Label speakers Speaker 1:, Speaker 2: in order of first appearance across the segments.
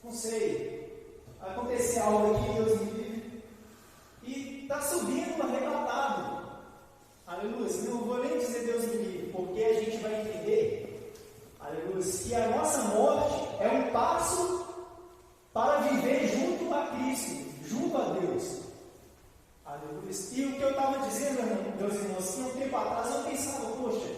Speaker 1: não sei, acontecer algo aqui, Deus me livre, e está subindo arrebatado. Aleluia. Não vou nem dizer Deus me livre, porque a gente vai entender, aleluia, que a nossa morte é um passo para viver junto a Cristo, junto a Deus. Aleluia. E o que eu estava dizendo, meus irmãos, que um tempo atrás eu pensava, poxa,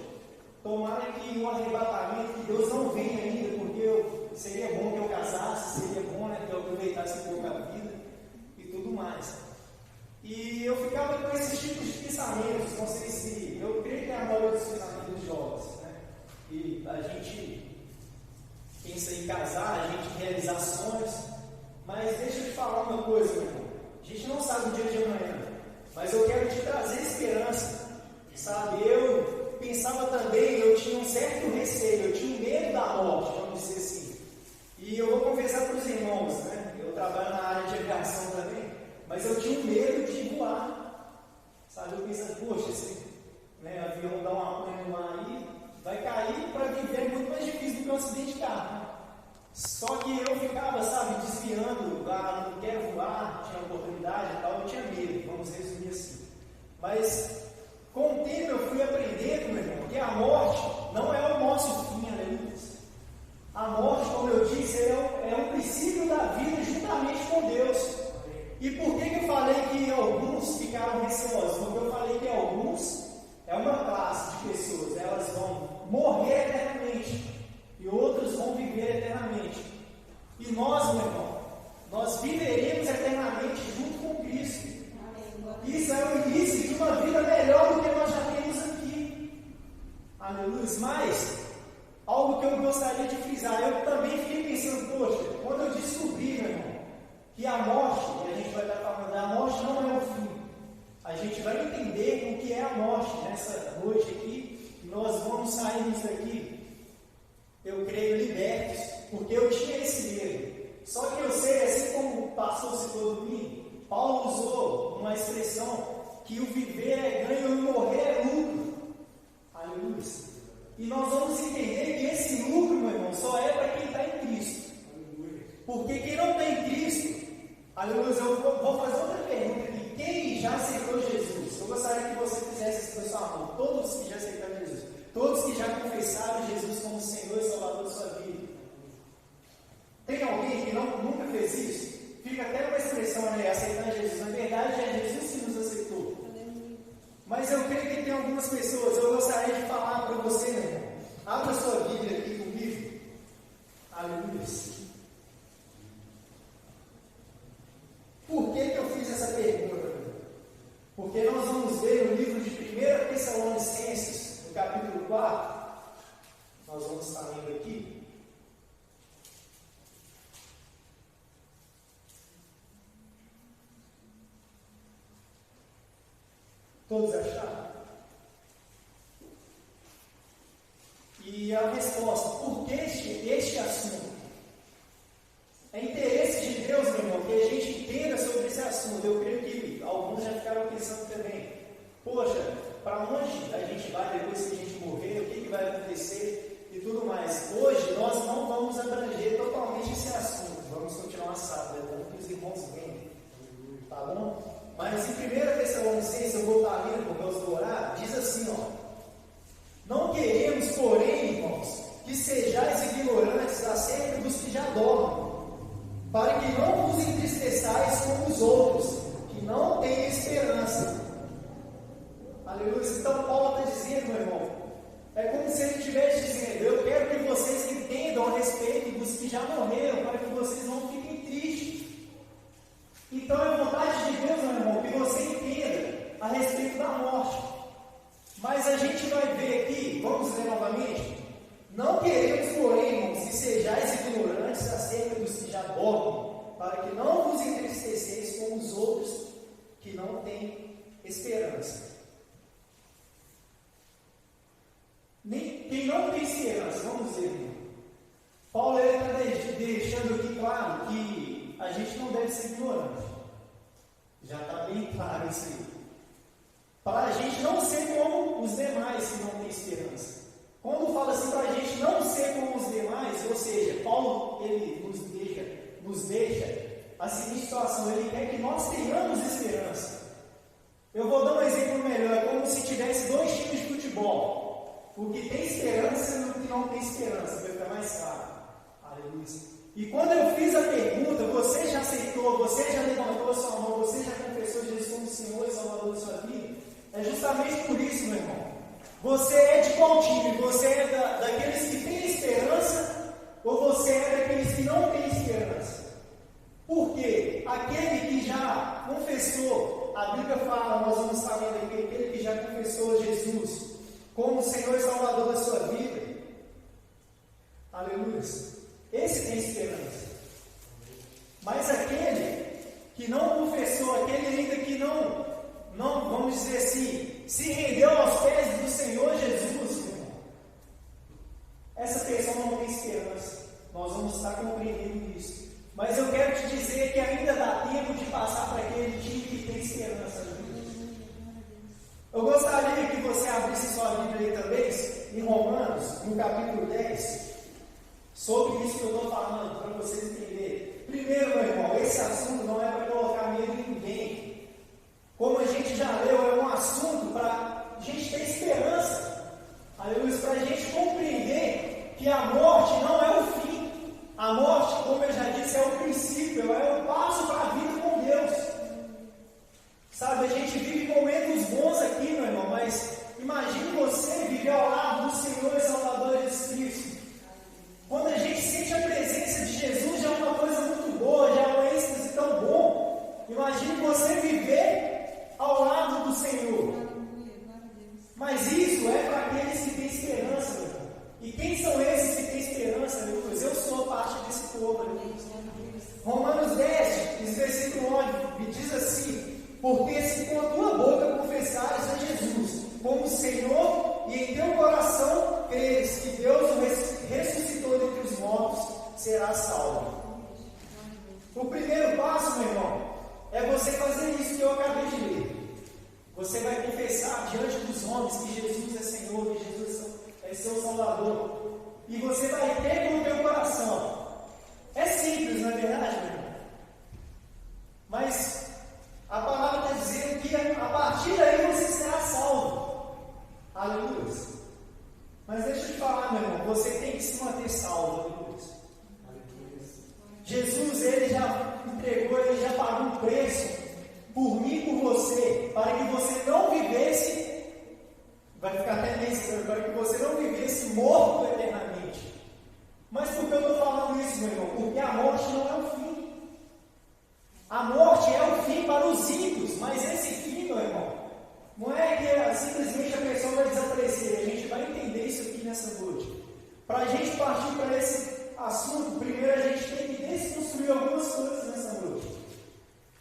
Speaker 1: tomara que o arrebatamento, que Deus não venha ainda, porque seria bom que eu casasse, seria bom, né, que eu aproveitasse um pouco a vida e tudo mais. E eu ficava com esses tipos de pensamentos, não sei se, eu creio que é a maioria dos pensamentos jovens, né? E a gente pensa em casar, a gente realizar sonhos, mas deixa eu te falar uma coisa, meu irmão. A gente não sabe o dia de amanhã, mas eu quero te trazer esperança, sabe? Eu pensava também, eu tinha um certo receio, eu tinha medo da morte, vamos dizer assim. E eu vou confessar para os irmãos, né? Eu trabalho na área de aviação também, mas eu tinha medo de voar, sabe? Eu pensava, poxa, esse avião dá uma pane no ar aí, vai cair, para viver é muito mais difícil do que um acidente de carro, né? Só que eu ficava, sabe, desviando, não quero voar, tinha oportunidade e tal, eu tinha medo, vamos resumir assim. Mas com o tempo eu fui aprendendo, meu irmão, que a morte não é o nosso fim, aleluia. A morte, como eu disse, é um princípio da vida juntamente com Deus. E por que eu falei que alguns ficaram receosos? Porque eu falei que alguns é uma classe de pessoas, elas vão morrer eternamente e outros vão viver eternamente. E nós, meu irmão, nós viveremos eternamente junto com Cristo. Isso é o início de uma vida melhor do que nós já temos aqui. Aleluia. Mas, algo que eu gostaria de frisar, eu também fiquei pensando, poxa, quando eu descobri, meu irmão, que a morte, e a gente vai estar falando, a morte não é o fim. A gente vai entender o que é a morte nessa noite aqui, e nós vamos sair disso daqui, eu creio, libertos, porque eu tinha esse medo. Só que eu sei, assim como o pastor citou domingo, Paulo usou uma expressão que o viver é ganho e o morrer é lucro. Aleluia. E nós vamos entender que esse lucro, meu irmão, só é para quem está em Cristo. Porque quem não está em Cristo, aleluia, eu vou fazer outra pergunta aqui. Quem já aceitou Jesus? Eu gostaria que você fizesse isso na sua mão. Todos que já aceitaram Jesus. Todos que já confessaram Jesus como Senhor e Salvador da sua vida. Tem alguém que nunca fez isso? Fica até uma expressão, né? Aceitar Jesus. Na verdade, é Jesus que nos aceitou. Mas eu creio que tem algumas pessoas. Eu gostaria de falar para você, meu irmão. Abra sua Bíblia aqui comigo. Aleluia. Por que eu fiz essa pergunta? Porque nós vamos ver no livro de 1 Tessalonicenses, no capítulo 4, nós vamos estar lendo aqui. Todos acharam? E a resposta, por que este assunto? É interesse de Deus, meu irmão, que a gente entenda sobre esse assunto. Eu creio que alguns já ficaram pensando também, poxa, para onde a gente vai depois que a gente morrer, o que vai acontecer e tudo mais. Hoje nós não vamos abranger totalmente esse assunto, vamos continuar assado, é bom que os irmãos venham, tá bom? Mas em 1 Tessalonicenses, eu vou estar lendo por causa do horário, diz assim, ó: não queremos, porém, irmãos, que sejais ignorantes acerca dos que já dormem, para que não vos entristeçais como os outros, que não têm esperança. Aleluia. Então Paulo está dizendo, meu irmão, é como se ele estivesse dizendo, eu quero que vocês entendam a respeito dos que já morreram, para que vocês não fiquem tristes. Então é vontade de Deus, meu irmão, que você entenda a respeito da morte. Mas a gente vai ver aqui, vamos ler novamente. Não queremos, porém, irmãos, que sejais ignorantes acerca dos que já dormem, para que não vos entristeceis como os outros que não têm esperança. Quem não tem esperança, vamos ver, irmão. Paulo está deixando aqui claro que a gente não deve ser ignorante. Já está bem claro isso aí. Para a gente não ser como os demais que não têm esperança. Quando fala assim para a gente não ser como os demais, ou seja, Paulo ele nos deixa veja a seguinte situação: Ele quer que nós tenhamos esperança. Eu vou dar um exemplo melhor. É como se tivesse dois times de futebol. O que tem esperança e o que não tem esperança. Vai ficar mais claro. Aleluia. E quando eu fiz a pergunta, você já aceitou, você já levantou a sua mão, você já confessou Jesus como Senhor e Salvador da sua vida? É justamente por isso, meu irmão. Você é de qual time? Você é daqueles que têm esperança ou você é daqueles que não têm esperança? Por quê? Aquele que já confessou, a Bíblia fala, nós vamos estar vendo aqui, aquele que já confessou Jesus como Senhor e Salvador da sua vida, aleluia, esse tem esperança. Mas aquele que não confessou, aquele ainda que não, vamos dizer assim, se rendeu aos pés do Senhor Jesus, irmão, essa pessoa não tem esperança. Nós vamos estar compreendendo isso. Mas eu quero te dizer que ainda dá tempo de passar para aquele time que tem esperança. Eu gostaria que você abrisse sua Bíblia aí também, em Romanos, no capítulo 10, sobre isso que eu estou falando, para vocês entenderem. Primeiro, meu irmão, esse assunto não é para colocar medo em ninguém. Como a gente já leu, é um assunto para a gente ter esperança. Aleluia, para a gente compreender que a morte não é o fim. A morte, como eu já disse, é o princípio, é o passo para a vida com Deus. Sabe, a gente vive momentos bons aqui, meu irmão, mas imagine você viver ao lado do Senhor e Salvador Jesus Cristo. Quando a gente sente a presença de Jesus, já é uma coisa muito boa, já é um êxtase tão bom. Imagine você viver ao lado do Senhor. Mas isso é para aqueles que têm esperança, meu irmão. E quem são esses que têm esperança, meu Deus? Eu sou parte desse povo, meu Deus. Romanos 10, versículo 11, me diz assim: porque se com a tua boca confessares a Jesus como Senhor e em teu coração creres que Deus o ressuscitou dentre os mortos, serás salvo. O primeiro passo, meu irmão, é você fazer isso que eu acabei de ler. Você vai confessar diante dos homens que Jesus é Senhor, que Jesus é seu Salvador. E você vai ter no teu coração. É simples, não é verdade, meu irmão? Mas a palavra está dizendo que a partir daí você será salvo. Aleluia. Mas deixa eu te falar, meu irmão, você tem que se manter salvo. Aleluia. Jesus, ele já entregou, ele já pagou um preço por mim e por você, para que você não vivesse, vai ficar até meio estranho, para que você não vivesse morto eternamente. Mas por que eu estou falando isso, meu irmão? Porque a morte não é o fim. A morte é o fim para os ímpios, mas esse fim, meu irmão, não é que simplesmente a pessoa vai desaparecer. A gente vai entender isso aqui nessa noite. Para a gente partir para esse assunto, primeiro a gente tem que desconstruir algumas coisas nessa noite.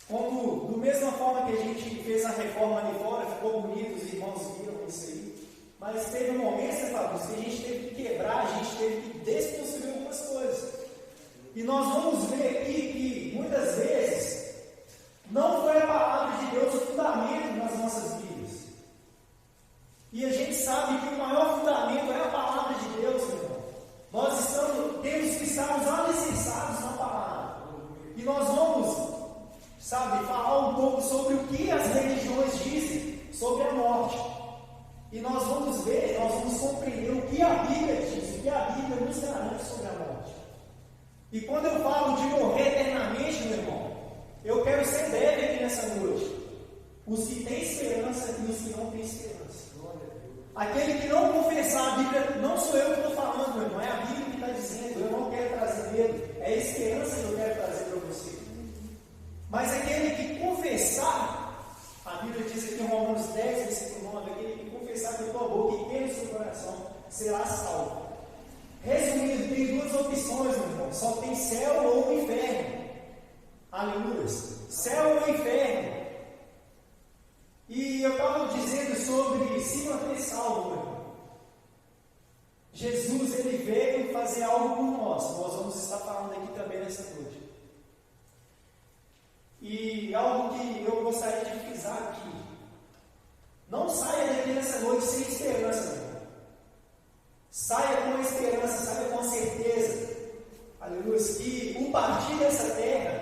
Speaker 1: Como, da mesma forma que a gente fez a reforma ali fora, ficou bonito, os irmãos viram isso aí. Mas teve um momento, né, Fabrício, que a gente teve que quebrar, a gente teve que desconstruir algumas coisas. E nós vamos ver aqui que, muitas vezes, não foi a palavra de Deus o fundamento nas nossas vidas. E a gente sabe que o maior fundamento é a palavra de Deus, meu irmão. Nós temos que estarmos alicerçados na palavra. E nós vamos, falar um pouco sobre o que as religiões dizem sobre a morte. E nós vamos ver, nós vamos compreender o que a Bíblia diz, o que a Bíblia nos garante sobre a morte. E quando eu falo de morrer eternamente, meu irmão, eu quero ser breve aqui nessa noite. Os que têm esperança e os que não têm esperança. Aquele que não confessar a Bíblia, não sou eu que estou falando, meu irmão, é a Bíblia que está dizendo. Eu não quero trazer medo, é a esperança que eu quero trazer para você. Mas aquele que confessar, a Bíblia diz aqui em Romanos 10, versículo 9, aquele que confessar com a tua boca e ter no seu coração, será salvo. Resumindo, tem duas opções, meu irmão. Só tem céu ou inferno. Aleluia. Céu ou inferno. E eu estava dizendo sobre se manter salvo, meu irmão. Jesus, ele veio fazer algo por nós. Nós vamos estar falando aqui também nessa noite. E algo que eu gostaria de frisar aqui. Não saia daqui nessa noite sem esperança, meu irmão. Saia com a esperança, saia com a certeza. Aleluia. Que o partir dessa terra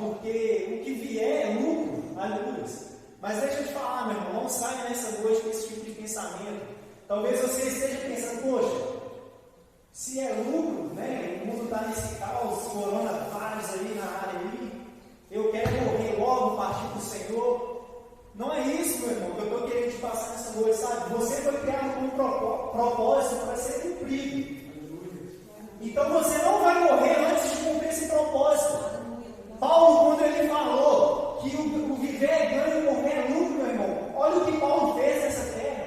Speaker 1: porque o que vier é lucro, aleluia. Mas deixa eu te falar, meu irmão, não saia nessa noite com esse tipo de pensamento. Talvez você esteja pensando, poxa, se é lucro, né? O mundo está nesse caos, coronavírus aí na área aí, eu quero morrer logo, partir do Senhor. Não é isso, meu irmão, que eu estou querendo te passar nessa noite, sabe? Você foi criado com um propósito para ser cumprido. Então você não vai morrer antes de cumprir esse propósito. Paulo, quando ele falou que o viver é ganho e morrer é lucro, meu irmão, olha o que Paulo fez nessa terra.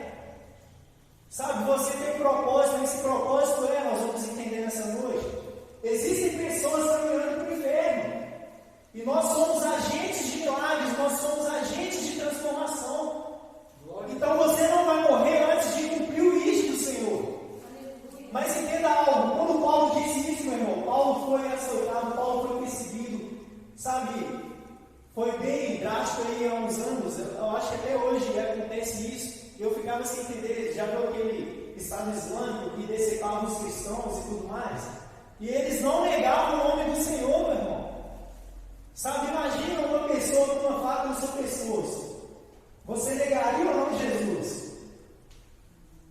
Speaker 1: Sabe, você tem um propósito, esse propósito nós vamos entender nessa noite. Existem pessoas caminhando para o inferno. E nós somos agentes de milagres, nós somos agentes de transformação. Então você não vai morrer antes de cumprir o eixo do Senhor. Mas entenda algo, quando Paulo disse isso, meu irmão, Paulo foi açoitado, Paulo foi perseguido, sabe? Foi bem drástico aí há uns anos, eu acho que até hoje acontece isso. Eu ficava sem entender, já viu aquele Estado Islâmico que decepava os cristãos e tudo mais? E eles não negavam o nome do Senhor, meu irmão. Sabe, imagina uma pessoa com uma faca no seu pescoço. Você negaria o nome de Jesus?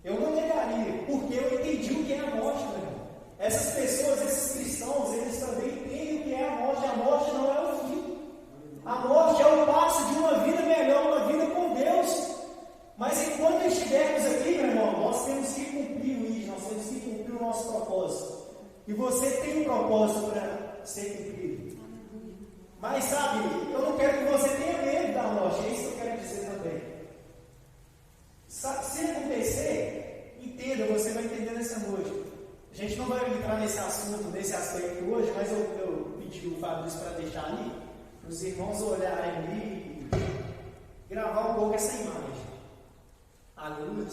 Speaker 1: Eu não negaria, porque eu entendi o que é a morte, meu irmão. Essas pessoas, esses cristãos, eles também entendem o que é a morte. A morte não é o fim. A morte é o passo de uma vida melhor, uma vida com Deus. Mas enquanto estivermos aqui, meu irmão, nós temos que cumprir o eixo, nós temos que cumprir o nosso propósito. E você tem um propósito para ser cumprido. Mas sabe, eu não quero que você tenha medo da morte, é isso que eu quero dizer também. Sabe, se acontecer, entenda, você vai entender nessa noite. A gente não vai entrar nesse assunto, nesse aspecto hoje, mas eu pedi o Fabrício para deixar ali, para os irmãos olharem ali e gravar um pouco essa imagem. Aleluia.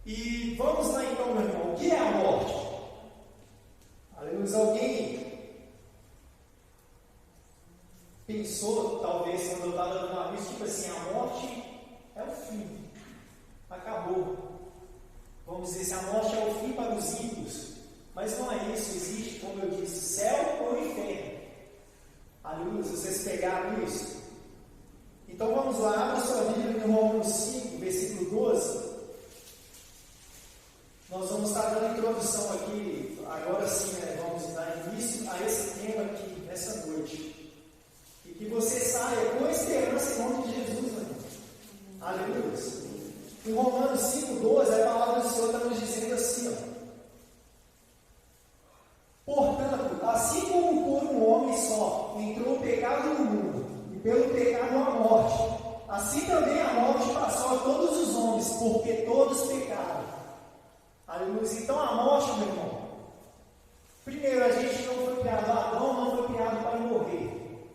Speaker 1: E vamos lá então, meu irmão, o que é a morte? Aleluia. Alguém pensou, talvez, quando eu estava dando uma vista, tipo assim, a morte é o fim. Acabou. Vamos dizer, se a morte é o fim para os ímpios. Mas não é isso. Existe, como eu disse, céu ou inferno. Aleluia. Vocês pegaram isso? Então vamos lá, abra sua Bíblia no Romanos 5, versículo 12. Nós vamos estar dando introdução aqui, agora sim, vamos dar início a esse tema aqui, nessa noite. E que você saia com esperança em nome de Jesus, meu irmão. Aleluia. Em Romanos 5,12, a palavra do Senhor está nos dizendo assim, portanto, assim como por um homem só entrou o pecado no mundo, e pelo pecado a morte, assim também a morte passou a todos os homens, porque todos pecaram. Aleluia. Então a morte, meu irmão, primeiro, a gente não foi criado, Adão não foi criado para morrer.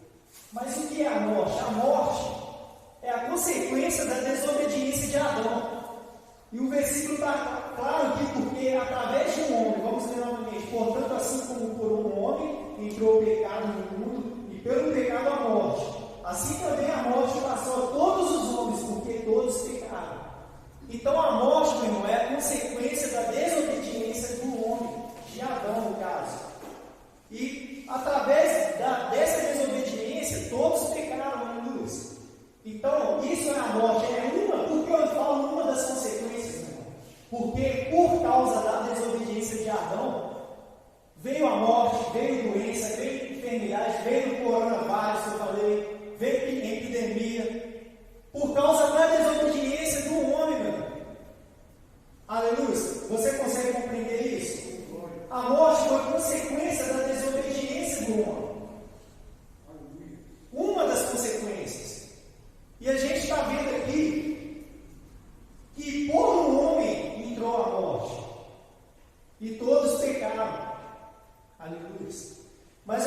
Speaker 1: Mas o que é a morte? A morte é a consequência da desobediência de Adão. E o versículo está claro aqui, porque através de um homem, vamos ler novamente, portanto, assim como por um homem entrou o pecado no mundo, e pelo pecado a morte, assim também a morte passou a todos os homens, porque todos pecaram. Então a morte, meu irmão, é a consequência da desobediência do homem, de Adão no caso. E através dessa desobediência, todos pecaram, aleluia. Então, isso é a morte, porque eu falo uma das consequências, meu irmão. Porque por causa da desobediência de Adão, veio a morte, veio doença, veio enfermidade, veio o coronavírus que eu falei, veio epidemia, por causa da desobediência do homem, meu irmão. Aleluia. Você consegue compreender isso? A morte foi consequência da desobediência do homem. Uma das consequências. E a gente está vendo aqui que por um homem entrou a morte. E todos pecaram. Aleluia. Mas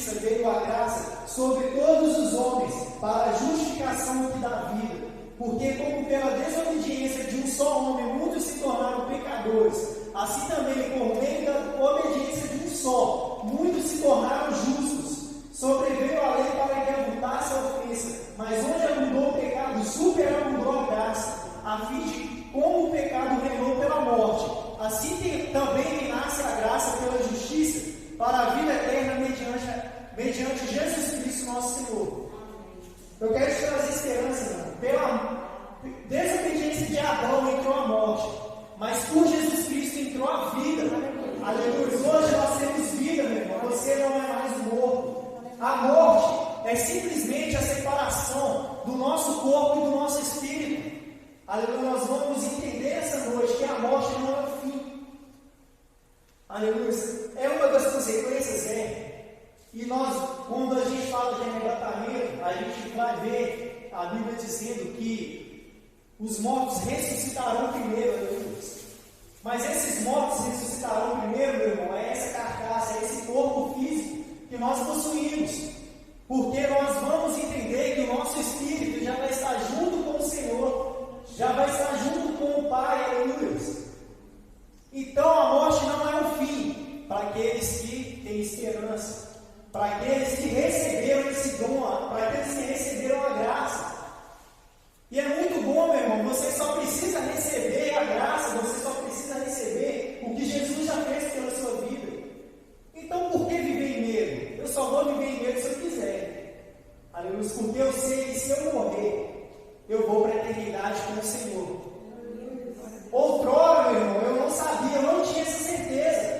Speaker 1: justiça veio a graça sobre todos os homens, para a justificação que dá vida. Porque como pela desobediência de um só homem muitos se tornaram pecadores, assim também por meio da obediência de um só, muitos se tornaram justos. Sobreveio a lei para que abundasse a ofensa, mas onde abundou o pecado, superabundou a graça, a fim de, como o pecado reinou pela morte, assim também nasce a graça pela justiça, para a vida eterna mediante Jesus Cristo nosso Senhor. Eu quero te trazer esperança, irmão. Pela desobediência de Adão entrou a morte, mas por Jesus Cristo entrou a vida. Aleluia. Hoje nós temos vida, meu irmão. Você não é mais um morto. A morte é simplesmente a separação do nosso corpo e do nosso espírito. Aleluia. Nós vamos entender essa noite que a morte não é o fim. Aleluia. É uma das consequências, E nós, quando a gente fala de arrebatamento, a gente vai ver a Bíblia dizendo que os mortos ressuscitarão primeiro, aleluia. Mas esses mortos ressuscitarão primeiro, meu irmão, é essa carcaça, é esse corpo físico que nós possuímos. Porque nós vamos entender que o nosso espírito já vai estar junto com o Senhor, já vai estar junto com o Pai, aleluia. Então a morte não é o fim para aqueles que têm esperança, para aqueles que receberam esse dom, para aqueles que receberam a graça. E é muito bom, meu irmão, você só precisa receber a graça, você só precisa receber o que Jesus já fez pela sua vida. Então por que viver em medo? Eu só vou viver em medo se eu quiser. Aleluia, porque eu sei que se eu morrer, eu vou para a eternidade com o Senhor. Outrora, meu irmão, eu não sabia, eu não tinha essa certeza.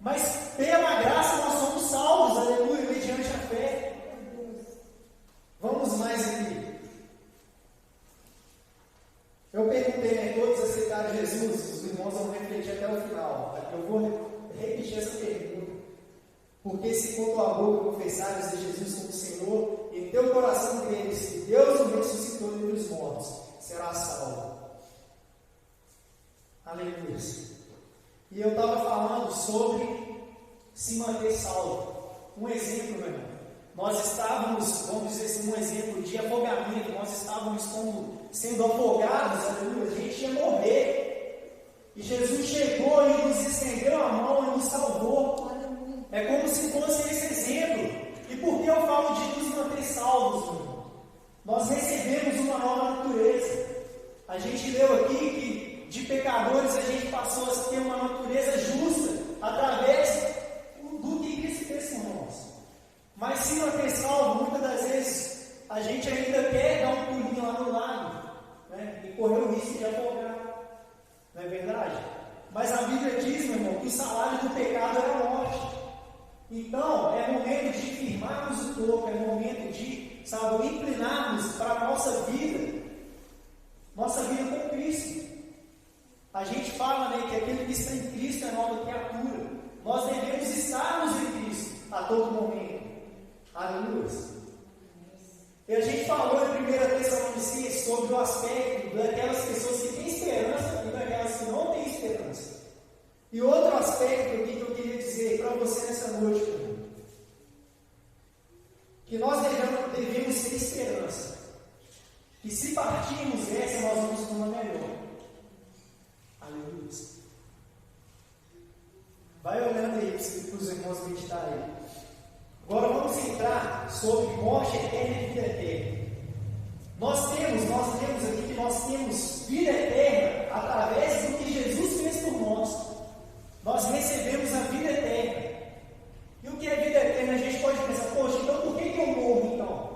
Speaker 1: Mas pela graça nós somos salvos, aleluia, mediante a fé. Vamos mais aqui. Eu perguntei, todos aceitaram Jesus? Os irmãos vão refletir até o final. Eu vou repetir essa pergunta. Porque se com tua boca confessares a Jesus como Senhor, e em teu coração creres que Deus o ressuscitou dentre os mortos, serás salvo. Aleluia. E eu estava falando sobre se manter salvo. Um exemplo, meu irmão. Nós estávamos, vamos dizer assim, um exemplo de afogamento. Nós estávamos sendo afogados, aleluia. A gente ia morrer. E Jesus chegou e nos estendeu a mão e nos salvou. É como se fosse esse exemplo. E por que eu falo de nos manter salvos, meu irmão? Nós recebemos uma nova natureza. A gente leu aqui que de pecadores a gente passou a ter uma natureza justa através do que Cristo fez por nós. Mas se manter salvo, muitas das vezes a gente ainda quer dar um pulinho lá no lago, né? E correr o risco de afogar. Não é verdade? Mas a Bíblia diz, meu irmão, que o salário do pecado é a morte. Então é momento de firmarmos o corpo, é momento de, sabe, inclinarmos para a nossa vida com Cristo. A gente fala, né, que aquele que está em Cristo é nova criatura. Nós devemos estarmos em Cristo a todo momento. Aleluia. E a gente falou em 1 Tessalonicenses sobre o aspecto daquelas pessoas que têm esperança e daquelas que não têm esperança. E outro aspecto aqui que eu queria dizer para você nessa noite, que nós devemos ter esperança. Que se partirmos essa, nós vamos para uma melhor. Aleluia. Vai olhando aí para os irmãos meditarem. Agora vamos entrar sobre morte eterna e vida eterna. Nós temos aqui que nós temos vida eterna através do que Jesus fez por nós. Nós recebemos a vida eterna. E o que é vida eterna? A gente pode pensar, poxa, então por que eu morro então?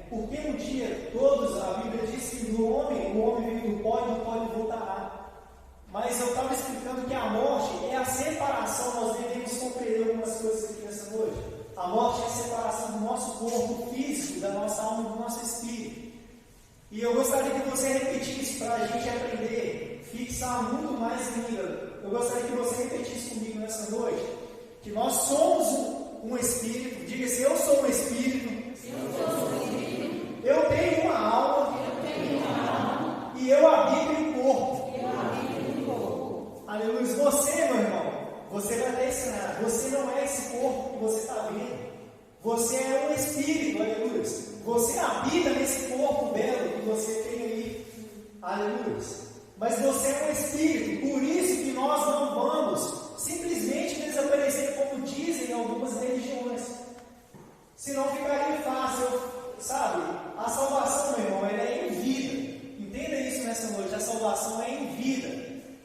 Speaker 1: Porque um dia todos, a Bíblia diz que o homem veio do pó e do pó ele voltará. Mas eu estava explicando que a morte é a separação, nós devemos compreender algumas coisas aqui nessa noite. A morte é a separação do nosso corpo físico, da nossa alma e do nosso espírito. E eu gostaria que você repetisse para a gente aprender, fixar muito mais ainda. Eu gostaria que você repetisse comigo nessa noite, que nós somos um espírito. Diga assim, eu sou um espírito. Eu tenho uma alma. E eu habito em um corpo. Aleluia. Você, meu irmão, você vai estar ensinado. Você não é esse corpo que você está vendo. Você é um espírito, aleluia. Você habita nesse corpo belo que você tem aí, aleluia. Mas você é um espírito, por isso que nós não vamos simplesmente desaparecer, como dizem algumas religiões. Senão ficaria fácil, sabe? A salvação, meu irmão, ela é em vida. Entenda isso nessa noite, a salvação é em vida.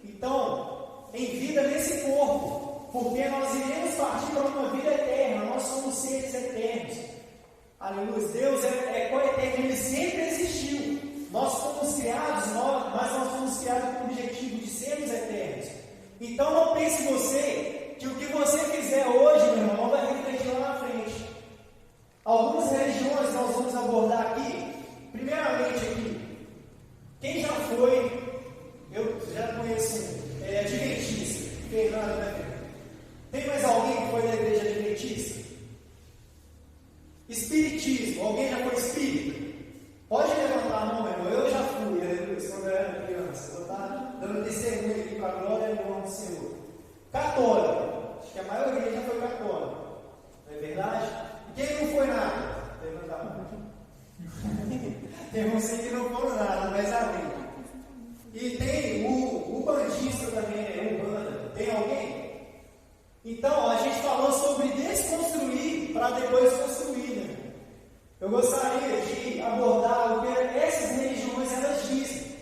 Speaker 1: Então, em vida nesse corpo, porque nós iremos partir para uma vida eterna, nós somos seres eternos. Aleluia. Deus é coeterno, Ele sempre existiu. Nós fomos criados, mas nós fomos criados com o objetivo de sermos eternos. Então não pense você que o que você fizer hoje, meu irmão, vai refletir lá na frente. Algumas religiões nós vamos abordar aqui. Primeiramente aqui, quem já foi, eu já conheço adventista, Fernando, né? Tem mais alguém que foi da igreja adventista? Espiritismo, alguém já foi espírita? Pode levantar a mão, meu irmão, eu já fui, quando eu era criança. Eu estava dando testemunho aqui para a glória e o nome do Senhor. Católico, acho que a maioria já foi católico, não é verdade? E quem não foi nada? Levanta a mão. Tem uns que não foram nada, mas amém. E tem o bandista também, né? O banda. Tem alguém? Então, a gente falou sobre desconstruir para depois construir, né? Eu gostaria de abordar o que essas religiões elas dizem.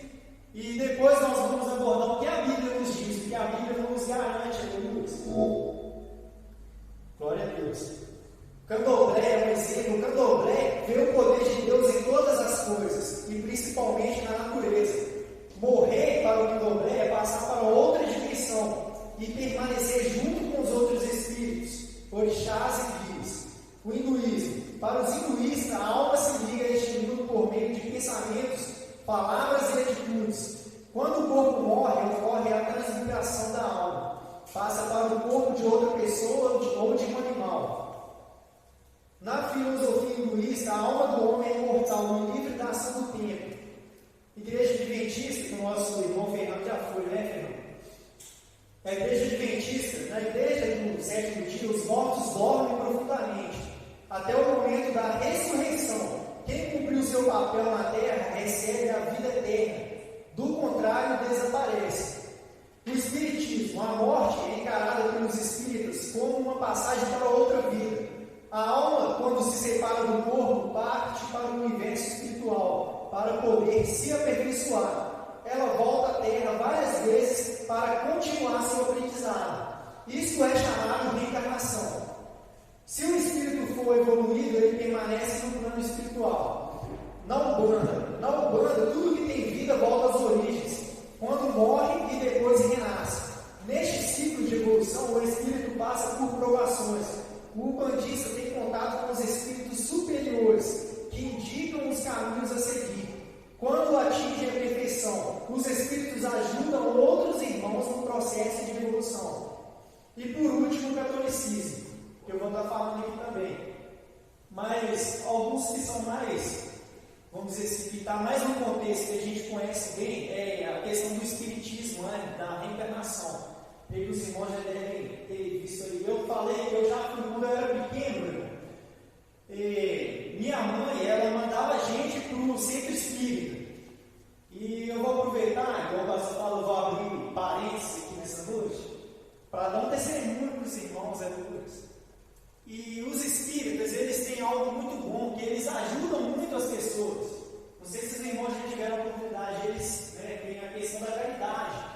Speaker 1: E depois nós vamos abordar o que a Bíblia nos diz, o que a Bíblia nos garante, aleluia. Glória a Deus. Candomblé é um exemplo. O candomblé vê o poder de Deus em todas as coisas, e principalmente na natureza. Morrer para o candomblé é passar para outra dimensão e permanecer junto com os outros espíritos, orixás e guias. O hinduísmo. Para os hinduístas, a alma se liga a este mundo por meio de pensamentos, palavras e atitudes. Quando o corpo morre, ocorre a transmigração da alma. Passa para o corpo de outra pessoa ou de um animal. Na filosofia hinduísta, a alma do homem é imortal e livre da ação do tempo. Igreja Adventista, que o nosso irmão Fernando já foi, né, Fernando? A Igreja Adventista, na igreja do sétimo dia, os mortos dormem profundamente, até o momento da ressurreição. Quem cumpriu seu papel na terra recebe a vida eterna, do contrário, desaparece. O Espiritismo, a morte é encarada pelos espíritos como uma passagem para outra vida. A alma, quando se separa do corpo, parte para o universo espiritual, para poder se aperfeiçoar. Ela volta à Terra várias vezes para continuar seu aprendizado. Isso é chamado de reencarnação. Se o espírito for evoluído, ele permanece no plano espiritual. Na Umbanda, tudo que tem vida volta às origens, quando morre e depois renasce. Neste ciclo de evolução, o espírito passa por provações. O umbandista tem contato com os espíritos superiores, que indicam os caminhos a seguir. Quando atinge a perfeição, os espíritos ajudam outros irmãos no processo de evolução. E por último, o catolicismo, que eu vou estar falando aqui também. Mas alguns que são mais, vamos dizer assim, que está mais no contexto que a gente conhece bem, é a questão do espiritismo, né, da reencarnação. E os irmãos já devem ter visto aí. Eu falei que eu já fui quando eu era pequeno, e minha mãe, ela mandava a gente para o centro espírita. E eu vou aproveitar, igual o pastor fala, eu vou abrir parênteses aqui nessa noite, para dar um testemunho para os irmãos aleluias. E os espíritas, eles têm algo muito bom, que eles ajudam muito as pessoas. Não sei se os irmãos já tiveram a oportunidade, eles têm a questão da caridade.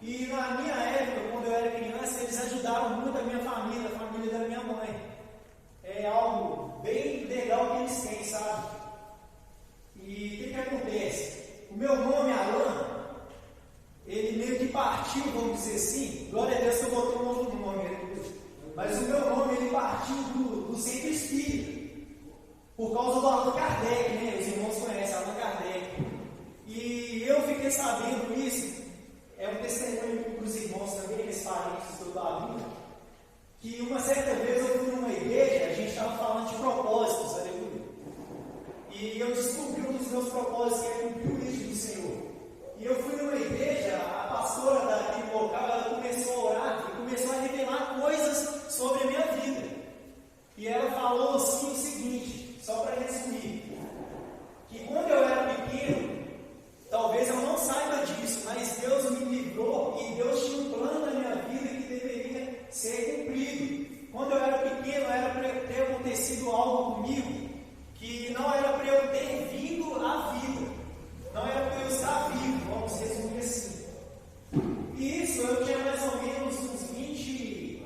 Speaker 1: E na minha época, quando eu era criança, eles ajudaram muito a minha família, a família da minha mãe. É algo bem legal que eles têm, sabe? E o que acontece? O meu nome, Alan, ele meio que partiu, vamos dizer assim. Glória a Deus que eu botei um novo nome. Mas o meu nome, ele partiu do centro espírita, por causa do Allan Kardec, né? Os irmãos conhecem Allan Kardec. E eu fiquei sabendo isso, é um testemunho para os irmãos também, esses parentes do Davi, que uma certa vez eu fui numa igreja, a gente estava falando de propósitos, aleluia. E eu descobri um dos meus propósitos, que é cumprir o ídolo do Senhor. E eu fui numa igreja, a pastora daquele local, ela começou a orar e começou a revelar coisas sobre a minha vida. falou assim o seguinte, só para resumir, que quando eu era pequeno, talvez eu não saiba disso, mas Deus me livrou e Deus tinha um plano na minha vida que deveria ser cumprido. Quando eu era pequeno, era para ter acontecido algo comigo que não era para eu ter vindo à vida, não era para eu estar vivo, vamos resumir assim. E isso eu tinha mais ou menos uns 20,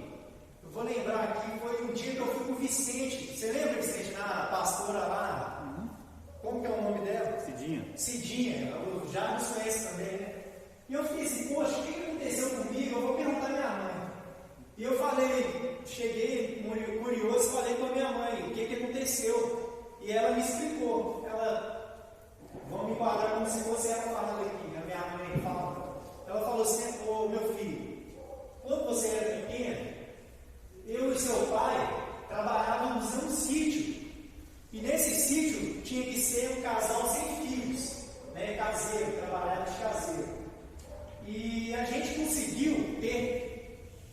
Speaker 1: eu vou lembrar aqui, foi um dia que eu fui com o Vicente. Você lembra, Vicente, na pastora lá? Como que é o nome dela? Cidinha, o Jardim conhece também, né? E eu fiz assim, poxa, o que aconteceu comigo? Eu vou perguntar à minha mãe. E eu falei, cheguei curioso, falei com a minha mãe, o que aconteceu? E ela me explicou. Vamos me enquadrar como se fosse ela falando aqui, a minha mãe falando. Ela falou assim, ô meu filho, quando você era pequeno, eu e seu pai trabalhávamos num sítio. E nesse sítio tinha que ser um casal sem filhos, né, caseiro, trabalhava de caseiro. E a gente conseguiu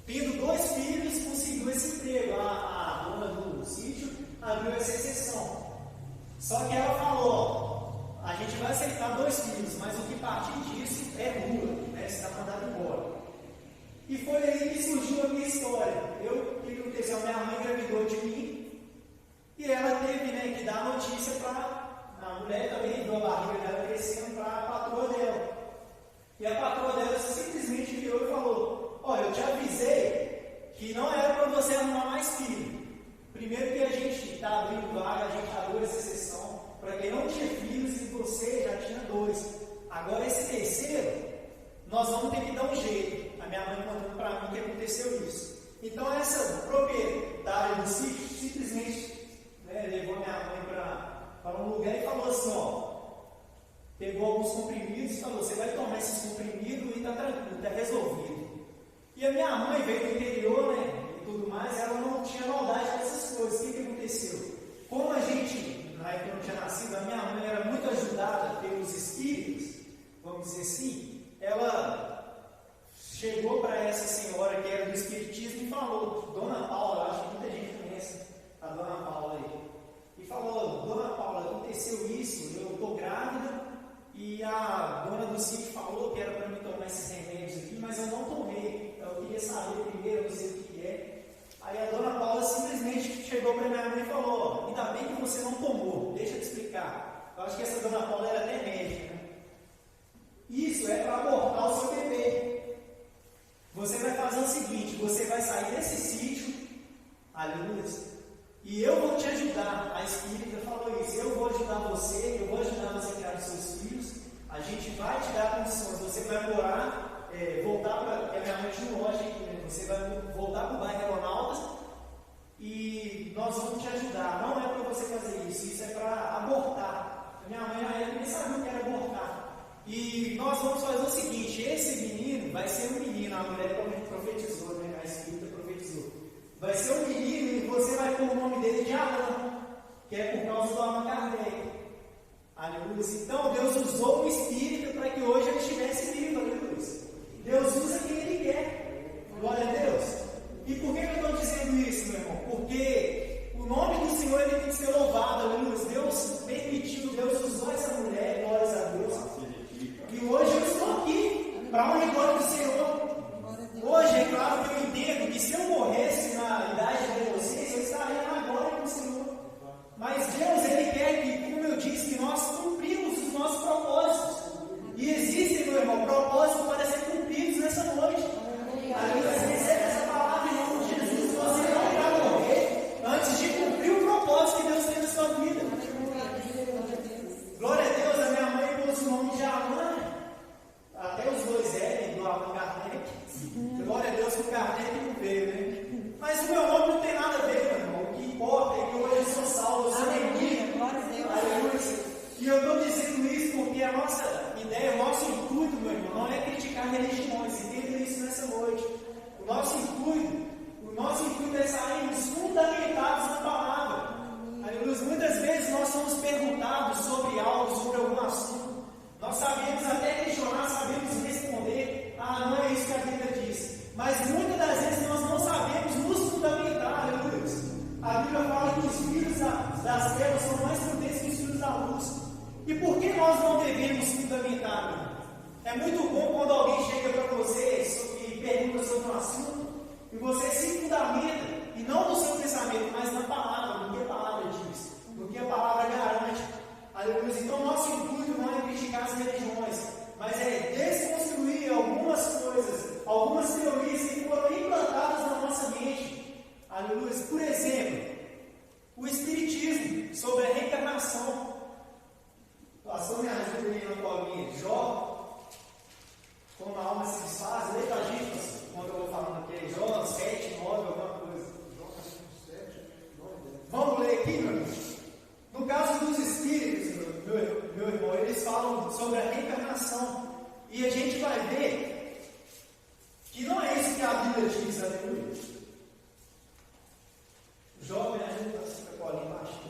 Speaker 1: tendo 2 filhos, conseguiu esse emprego. A dona do sítio abriu essa exceção. Só que ela falou, a gente vai aceitar 2 filhos, mas o que partir disso é rua, né, você está mandado embora. E foi aí que surgiu a minha história. O que aconteceu? Minha mãe engravidou de mim e ela teve, né, que dar a notícia para a mulher também, viu a barriga dela crescendo, para a patroa dela. E a patroa dela simplesmente virou e falou, olha, eu te avisei que não era para você arrumar mais filho. Primeiro que a gente está abrindo vaga, a gente abriu essa exceção para quem não tinha filhos e você já tinha 2. Agora esse terceiro, nós vamos ter que dar um jeito. A minha mãe contando para mim que aconteceu isso. Então essa proprietária do sítio simplesmente, né, levou minha mãe para um lugar e falou assim, pegou alguns comprimidos e falou, você vai tomar esses comprimidos e está tranquilo, está resolvido. E a minha mãe veio do interior, né, e tudo mais, ela não tinha maldade dessas coisas. O que aconteceu? Como a gente, na época eu não tinha nascido, a minha mãe era muito ajudada pelos espíritos, vamos dizer assim, ela chegou para essa senhora que era do espiritismo e falou, Dona Paula, acho que muita gente conhece a Dona Paula aí, e falou, Dona Paula, aconteceu isso, eu estou grávida e a dona do sítio falou que era para mim tomar esses remédios aqui, mas eu não tomei, eu queria saber primeiro, eu não sei o que é. Aí a Dona Paula simplesmente chegou para minha mãe e falou, ainda bem que você não tomou, deixa eu te explicar. Eu acho que essa Dona Paula era até médica, né? Isso é para abortar o seu bebê. Você vai fazer o seguinte, você vai sair desse sítio, aleluia, e eu vou te ajudar. A espírita falou isso, eu vou ajudar você, eu vou ajudar você a criar os seus filhos, a gente vai te dar condições, você vai morar, voltar para, porque a minha mãe tinha um loja aqui, né? Você vai voltar para o bairro Aeronautas e nós vamos te ajudar. Não é para você fazer isso, isso é para abortar. A minha mãe na época nem sabia o que era abortar. E nós vamos fazer o seguinte, esse menino vai ser um menino, a mulher profetizou, né? A espírita profetizou. Vai ser um menino e você vai pôr o nome dele de Allan, que é por causa do Allan Kardec. Aleluia. Então Deus usou o espírito para que hoje ele estivesse vivo, aleluia. Deus usa quem ele quer. Glória a Deus. E por que eu estou dizendo isso, meu irmão? Porque o nome do Senhor ele tem que ser louvado, aleluia. Deus permitiu, Deus usou essa mulher, glórias a Deus. E hoje eu estou aqui para a glória do Senhor. Hoje, é claro que eu entendo que se eu morresse na idade de vocês, eu estaria na glória do Senhor. Mas Deus, ele quer que, como eu disse, que nós cumprimos os nossos propósitos. E existem, meu irmão, propósitos para serem cumpridos nessa noite. Aleluia. Recebe essa palavra em nome de Jesus. Você não vai morrer das trevas são mais prudentes que os filhos da luz. E por que nós não devemos fundamentar, meu irmão? É muito bom quando alguém chega para você e pergunta sobre um assunto e você se fundamenta, e não no seu pensamento, mas na palavra, no que a palavra diz, no que a palavra garante. Aleluia. Então, nosso intuito não é criticar as religiões, mas é desconstruir algumas coisas, algumas teorias que foram implantadas na nossa mente. Aleluia. Por exemplo, o Espiritismo sobre a reencarnação. Pastor, me ajuda aí na colinha. Jó, como a alma se desfaz, lê pra gente, pastor, quando eu vou falando aqui. Jó 7, 9, alguma coisa. Jó 7, 9. Vamos ler aqui, meu irmão. No caso dos espíritos, meu irmão, eles falam sobre a reencarnação. E a gente vai ver que não é isso que a Bíblia diz, aleluia. Jó, me ajuda a colinha embaixo.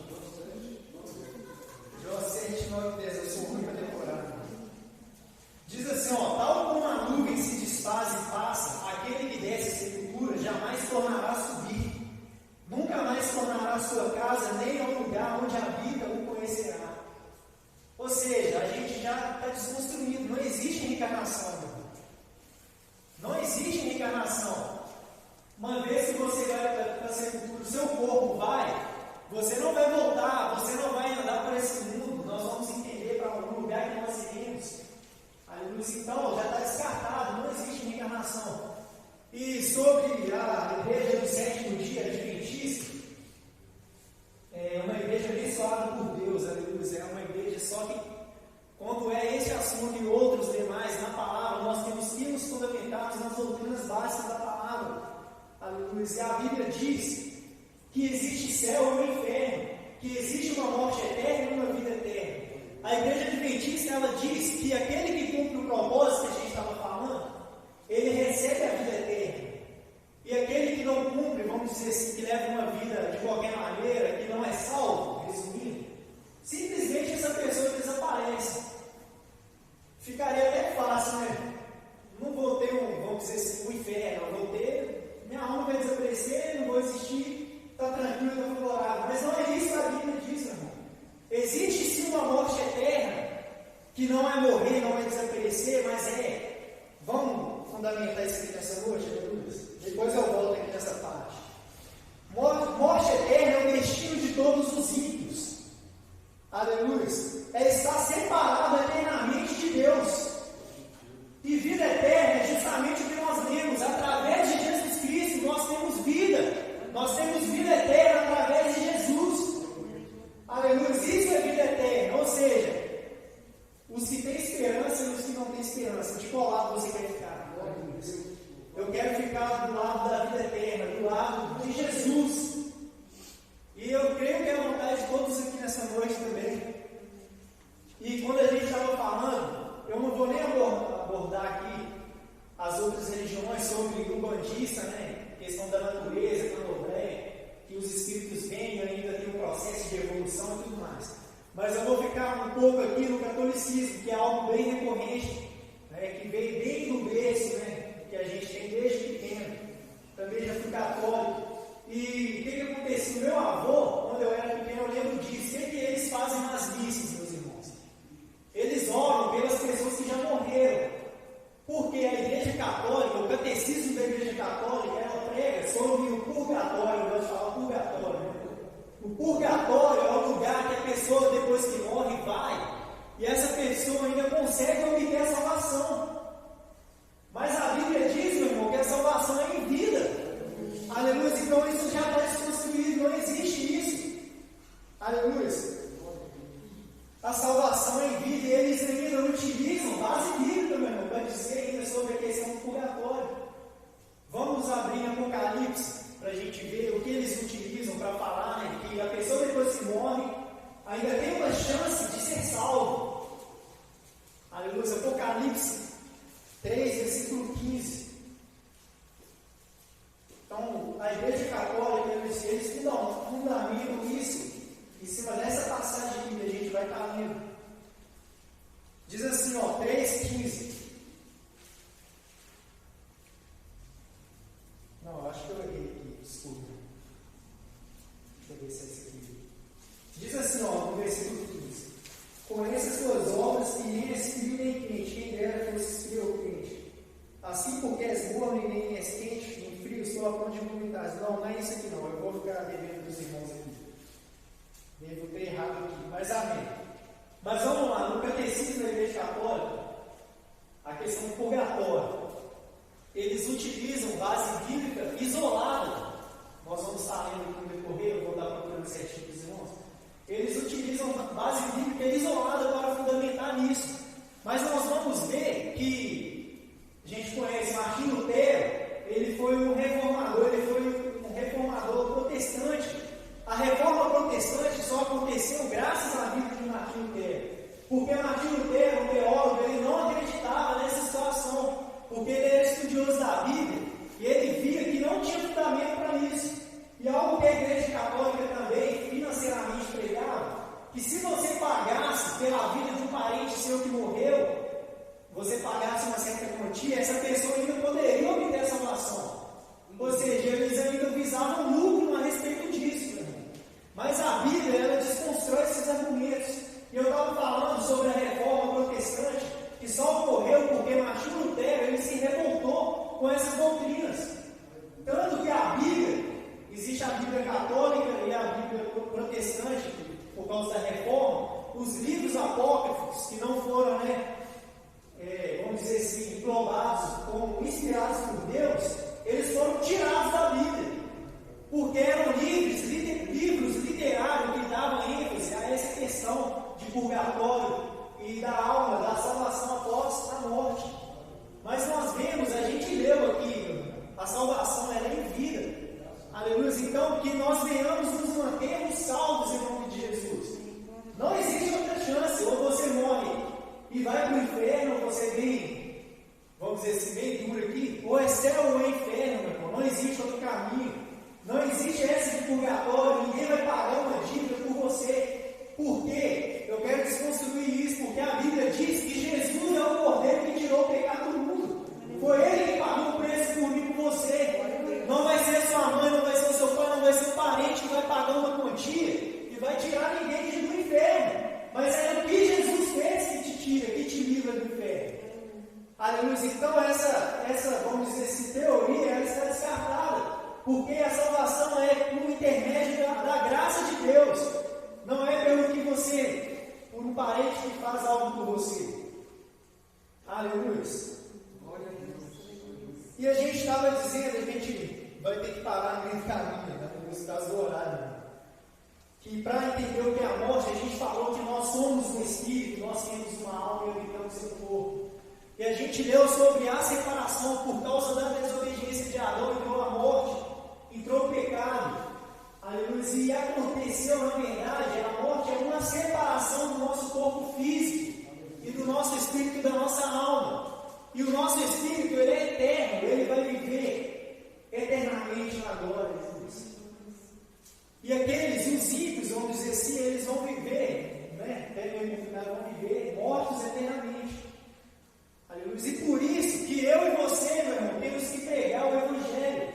Speaker 1: Jó 7, 9, 10. Eu sou ruim para decorar. Diz assim, ó: tal como a nuvem se desfaz e passa, aquele que desce a sepultura jamais tornará a subir. Nunca mais tornará a sua casa, nem ao lugar onde habita o conhecerá. Ou seja, a gente já está desconstruindo. Não existe reencarnação, meu irmão. Não existe reencarnação. Uma vez que você vai para a sepultura, o seu corpo vai, você não vai voltar, você não vai andar por esse mundo. Nós vamos entender para algum lugar que nós iremos. Aleluia. Então, já está descartado, não existe reencarnação. E sobre a igreja do sétimo dia adventista, é uma igreja abençoada por Deus, aleluia. É uma igreja só que, quando é esse assunto e outros demais na palavra, nós temos que nos fundamentar nas doutrinas básicas da palavra, aleluia. E a Bíblia diz que existe céu e inferno, que existe uma morte eterna e uma vida eterna. A igreja adventista, ela diz que aquele que cumpre o propósito que a gente estava falando, ele recebe a vida eterna. E aquele que não cumpre, vamos dizer assim, que leva uma vida de qualquer maneira, que não é salvo, resumindo, simplesmente essa pessoa desaparece. Ficaria até fácil, né? Não vou ter vamos dizer assim, um inferno, eu vou ter, minha alma vai desaparecer, não vou existir, está tranquilo, está favorável. Mas não é isso que a Bíblia diz, meu irmão. Existe sim uma morte eterna, que não é morrer, não é desaparecer, mas vamos fundamentar isso aqui nessa noite, aleluia. Depois eu volto aqui nessa parte. Morte eterna é o destino de todos os ímpios. Aleluia. É estar separado eternamente de Deus. E vida eterna é justamente o que nós lemos. Através de Jesus Cristo nós temos vida. Nós temos vida eterna através de Jesus. Aleluia. Isso é vida eterna. Ou seja, os que têm esperança e os que não têm esperança. De qual lado você quer ficar? Eu quero ficar do lado da vida eterna, do lado de Jesus. E eu creio que é a vontade de todos aqui nessa noite também. E quando a gente estava falando, eu não vou nem abordar aqui as outras religiões sobre o bandista, né? Questão da natureza, candomblé, que os espíritos vêm e ainda tem um processo de evolução e tudo mais. Mas eu vou ficar um pouco aqui no catolicismo, que é algo bem recorrente, né? Que veio bem do berço, né? Que a gente tem desde pequeno. Também já fui católico. E o que aconteceu? Meu avô, quando eu era pequeno, eu lembro disso. O que eles fazem nas missas, meus irmãos? Eles oram pelas pessoas que já morreram. Porque a Igreja Católica, o catecismo da Igreja Católica, ela prega sobre o purgatório. Eu gosto de falar purgatório, né? O purgatório é o lugar que a pessoa, depois que morre, vai. E essa pessoa ainda consegue obter a salvação. Mas a Bíblia diz, meu irmão, que a salvação é em vida. Aleluia. Então isso já está desconstruído, não existe isso. Aleluia. A salvação é em vida e eles ainda utilizam base bíblica, meu irmão, para dizer ainda sobre a questão do purgatório. Vamos abrir em Apocalipse para a gente ver o que eles utilizam para falar, né, que a pessoa depois que morre ainda tem uma chance de ser salvo. Aleluia. Apocalipse 3, versículo 15. Então, a Igreja Católica, eles fundamentam isso em cima dessa passagem que a gente vai estar lendo. Diz assim, ó, 3,15. Não, eu acho que eu errei aqui, desculpa. Deixa eu ver se é esse aqui. suas obras, e nem és frio nem quente, quem dera fosse frio ou quente. Assim, porque és morno e nem és quente, nem frio, estou a ponto de vomitar. Não é isso aqui não, eu vou ficar devendo dos irmãos aqui. Devo ter errado aqui, mas amém. Mas vamos lá, no catecismo da Igreja Católica, a questão do purgatório, eles utilizam base bíblica isolada. Nós vamos estar lendo aqui no decorrer, eu vou dar procurando certinho para os irmãos. Eles utilizam base bíblica isolada para fundamentar nisso. Mas nós vamos ver que a gente conhece Martinho Lutero, ele foi um reformador protestante. A reforma protestante só aconteceu graças à vida de Martinho Lutero. Porque Martinho Lutero, um teólogo, ele não acreditava nessa situação. Porque ele era estudioso da Bíblia e ele via que não tinha fundamento para isso. E algo que a Igreja Católica também financeiramente pregava, que se você pagasse pela vida de um parente seu que morreu, você pagasse uma certa quantia, essa pessoa ainda poderia obter a salvação. Ou seja, eles ainda visavam lucro a respeito disso. Mas a Bíblia, ela desconstrói esses argumentos. E eu estava falando sobre a reforma protestante, que só ocorreu porque Martinho Lutero ele se revoltou com essas doutrinas. Tanto que a Bíblia, existe a Bíblia católica e a Bíblia protestante, por causa da reforma, os livros apócrifos, que não foram, vamos dizer assim, englobados como inspirados por Deus, eles foram tirados da Bíblia, porque eram livros literários que davam ênfase a essa questão de purgatório e da alma, da salvação após a morte. Mas nós vemos, a gente leu aqui, a salvação ela é em vida. Aleluia. Então, que nós venhamos nos mantermos salvos em nome de Jesus. Não existe outra chance. Ou você morre e vai para o inferno, ou você vem, vamos dizer assim, bem duro aqui, ou é céu ou é inferno, meu irmão. Não existe outro caminho. Não existe essa de purgatório. Ninguém vai pagar uma dívida por você. Por quê? Eu quero desconstruir isso, porque a Bíblia diz que Jesus é o Cordeiro que tirou o pecado do mundo. Foi Ele que pagou o preço por mim e por você. Não vai ser sua mãe, não vai ser seu pai, não vai ser um parente que vai pagar uma quantia e vai tirar ninguém do inferno. Mas é o que Jesus fez que te tira, que te livra do inferno. Aleluia. Então essa, vamos dizer assim, teoria, ela está descartada. Porque a salvação é por intermédio da graça de Deus. Não é pelo que você, por um parente que faz algo por você. Aleluia. E a gente estava dizendo, a gente vai ter que parar no meio do caminho, por causa do horário. Que para entender o que é a morte, a gente falou que nós somos um espírito, nós temos uma alma e habitamos um corpo. E a gente leu sobre a separação por causa da desobediência de Adão, entrou a morte, entrou o pecado. Aleluia. E aconteceu, na verdade, a morte é uma separação do nosso corpo físico e do nosso espírito e da nossa alma. E o nosso espírito, ele é eterno, ele vai viver eternamente na glória de Deus. E aqueles, os ímpios, vamos dizer assim, eles vão viver, vão viver mortos eternamente. Aleluia. E por isso que eu e você, meu irmão, temos que pregar o Evangelho.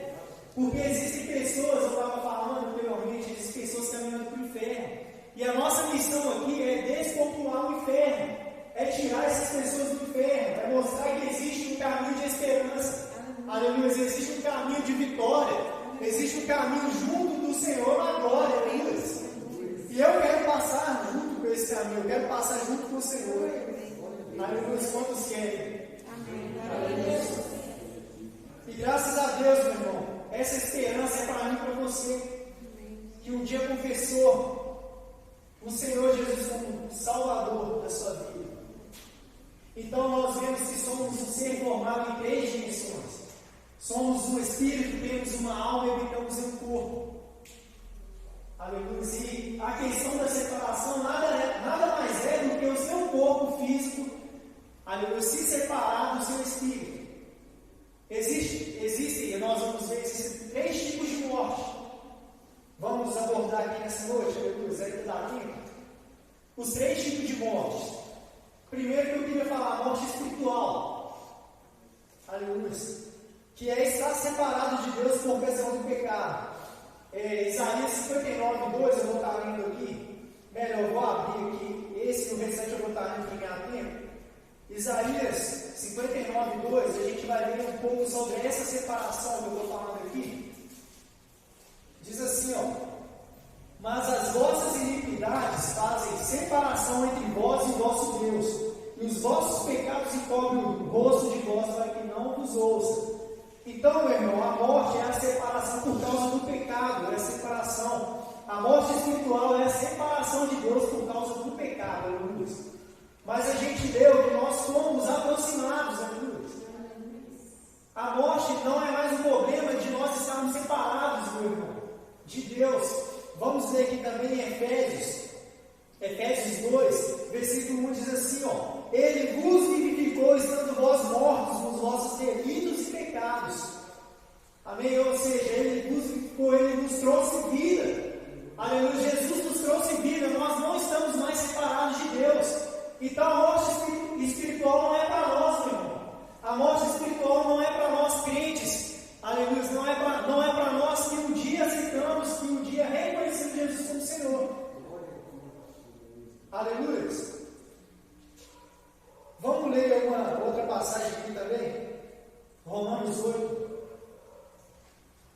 Speaker 1: Porque existem pessoas, eu estava falando anteriormente, existem pessoas caminhando para o inferno. E a nossa missão aqui é despopular o inferno. É tirar essas pessoas do inferno. É mostrar que existe um caminho de esperança. Aleluia. Existe um caminho de vitória. Existe um caminho junto do Senhor na glória. Aleluia. E eu quero passar junto com esse caminho. Eu quero passar junto com o Senhor. Aleluia. Quantos querem? Aleluia. E graças a Deus, meu irmão, essa esperança é para mim e para você, que um dia confessou o Senhor Jesus como Salvador da sua vida. Então nós vemos que somos um ser formado em 3 dimensões. Somos um espírito, temos uma alma e habitamos em um corpo. Aleluia. E a questão da separação nada mais é do que o seu corpo físico, aleluia, se separar do seu espírito. Existem, nós vamos ver, existem 3 tipos de morte. Vamos abordar aqui nessa noite, aleluia, os 3 tipos de morte. Primeiro que eu queria falar, a morte espiritual. Aleluia. Que é estar separado de Deus por ocasião do pecado. Isaías 59:2, eu vou estar lendo aqui. Eu vou abrir aqui. Esse o restante eu vou estar indo ganhar tempo. Isaías 59, 2, a gente vai ver um pouco sobre essa separação que eu estou falando aqui. Diz assim, ó: mas as vossas iniquidades fazem separação entre vós e o vosso Deus, e os vossos pecados encobrem o rosto de vós para que não vos ouça. Então, meu irmão, a morte é a separação por causa do pecado, é a separação. A morte espiritual é a separação de Deus por causa do pecado, aleluia. Mas a gente leu que nós fomos aproximados, aleluia. A morte não é mais um problema de nós estarmos separados, meu irmão, de Deus. Vamos ler aqui também em Efésios 2, versículo 1 diz assim, ó: Ele vos vivificou estando vós mortos nos vossos delitos e pecados. Amém? Ou seja, Ele vos vivificou, Ele nos trouxe vida. Aleluia, Jesus nos trouxe vida, nós não estamos mais separados de Deus. Então a morte espiritual não é para nós, meu irmão. A morte espiritual não é para nós crentes. Aleluia, não é para nós que um dia aceitamos, que um dia reconhecemos Jesus como Senhor. Aleluia. Vamos ler uma outra passagem aqui também. Romanos 8.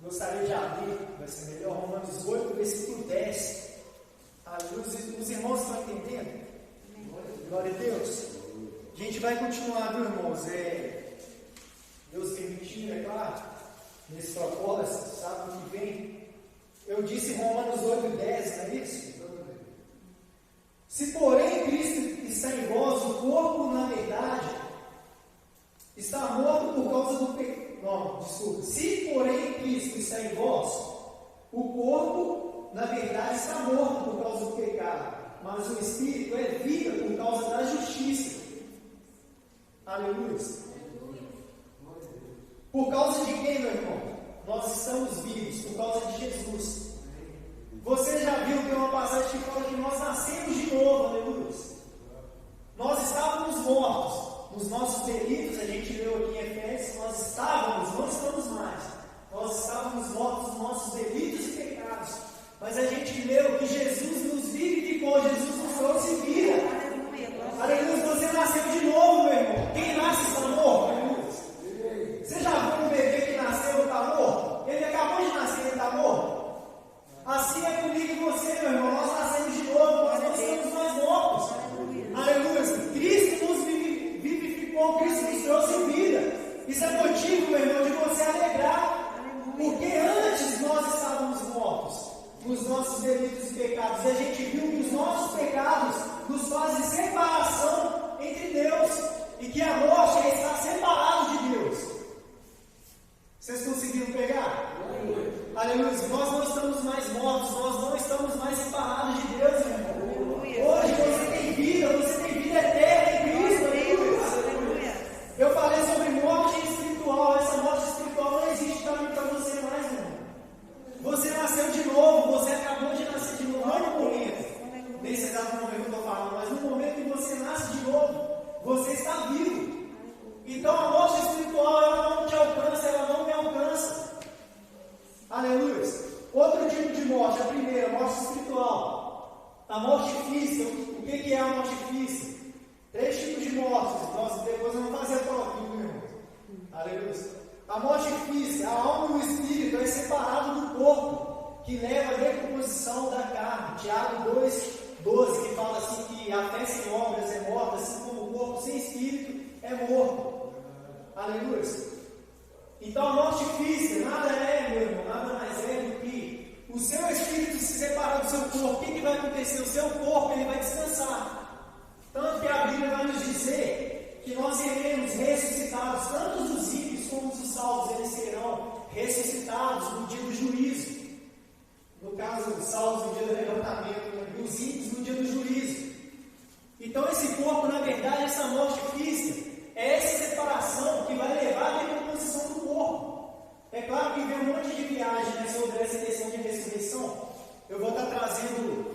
Speaker 1: Gostaria de abrir, vai ser melhor. Romanos 8, versículo 10. Aleluia. Os irmãos estão entendendo? Glória a Deus. A gente vai continuar, viu, irmãos? Deus permitindo, é claro, nesse propósito, sábado que vem. Eu disse Romanos 8, 10, não é isso? Se porém Cristo está em vós, o corpo, na verdade, está morto por causa do pecado. Não, desculpa. Se porém Cristo está em vós, o corpo, na verdade, está morto por causa do pecado, mas o Espírito é vida por causa da justiça. Aleluia. Por causa de quem, meu irmão? Nós estamos vivos, por causa de Jesus. Você já viu que é uma passagem que fala que nós nascemos de novo, aleluia. Nós estávamos mortos nos nossos delitos, a gente leu aqui em Efésios, nós estávamos, não estamos mais. Nós estávamos mortos nos nossos delitos e pecados. Mas a gente leu que Jesus nos vivificou, Jesus nos trouxe vida. Aleluia, você nasceu de novo, meu irmão. Quem nasce está morto, aleluia. Você já viu um bebê que nasceu e está morto? Ele acabou de nascer e está morto? Assim é comigo e você, meu irmão. Nós nascemos de novo, nós não estamos mais mortos. Aleluia. Cristo nos vivificou, Cristo nos trouxe vida. Isso é motivo, meu irmão, de você alegrar. Porque antes nós estávamos mortos nos nossos delitos e pecados. E a gente viu que os nossos pecados nos fazem separação entre Deus. E que a morte é estar separado de Deus. Vocês conseguiram pegar? Aleluia. Nós não estamos mais mortos, nós não estamos mais separados de Deus, meu irmão. Hoje você tem vida eterna em Cristo. Aleluia. Eu falei sobre morte espiritual. Essa morte espiritual não existe para você mais, meu irmão. Você nasceu de novo, você acabou de nascer de novo. Não no momento, nesse exato momento que eu estou falando, mas no momento que você nasce de novo, você está vivo. Então a morte espiritual, ela não te alcança, ela não me alcança. Aleluia. Outro tipo de morte, a primeira, a morte espiritual. A morte física. O que é a morte física? 3 tipos de mortes. Nós depois vamos fazer a prova, meu irmão. Aleluia. A morte física, a alma e o espírito é separado do corpo, que leva à decomposição da carne. Tiago 2,12, que fala assim que a fé sem obras é morta, assim como o corpo sem espírito é morto. Aleluia. Então a morte física nada é, meu irmão, nada mais é do que o seu espírito se separar do seu corpo. O que vai acontecer? O seu corpo ele vai descansar. Tanto que a Bíblia vai nos dizer que nós seremos ressuscitados, tanto os ímpios como os salvos, eles serão ressuscitados no dia do juízo. No caso dos salvos, no dia do levantamento, e os ímpios no dia do juízo. Então esse corpo, na verdade, essa morte física, é essa separação que vai levar à decomposição do corpo. É claro que vem um monte de viagem, né, sobre essa questão de ressurreição. Eu vou estar trazendo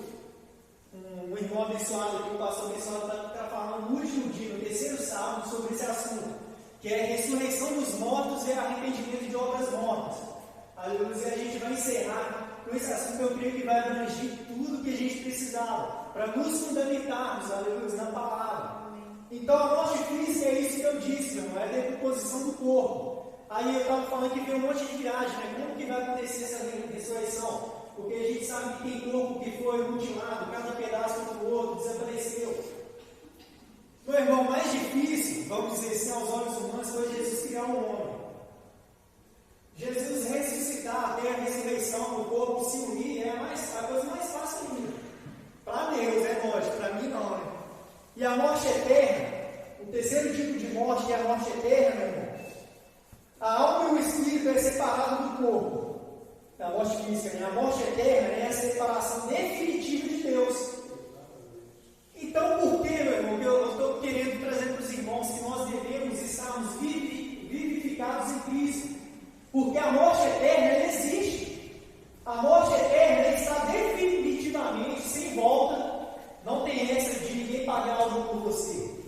Speaker 1: um irmão abençoado aqui, um pastor abençoado, está falando no último dia, no 3º sábado, sobre esse assunto, que é a ressurreição dos mortos e arrependimento de obras mortas. Aleluia. E a gente vai encerrar com esse assunto que eu creio que vai abranger tudo que a gente precisava para nos fundamentarmos, aleluia, na palavra. Então a morte física é isso que eu disse, meu irmão, é a decomposição do corpo. Aí eu estava falando que veio um monte de viagem, né? Como que vai acontecer essa ressurreição? Porque a gente sabe que tem corpo que foi mutilado, cada pedaço do outro, desapareceu. Meu irmão, mais difícil, vamos dizer assim, aos olhos humanos, foi Jesus criar um homem. Jesus ressuscitar, ter a ressurreição, o corpo se unir, é a coisa mais fácil ainda. Para Deus, é lógico, para mim não, né? E a morte eterna, o terceiro tipo de morte, que é a morte eterna, meu irmão, a alma e o espírito é separado do corpo. A morte física, né? A morte eterna é a separação definitiva de Deus. Então, por que, meu irmão, que eu estou querendo trazer para os irmãos que nós devemos estarmos vivificados em Cristo? Porque a morte eterna, ela existe. A morte eterna está definitivamente sem volta. Não tem essa de ninguém pagar algo por você.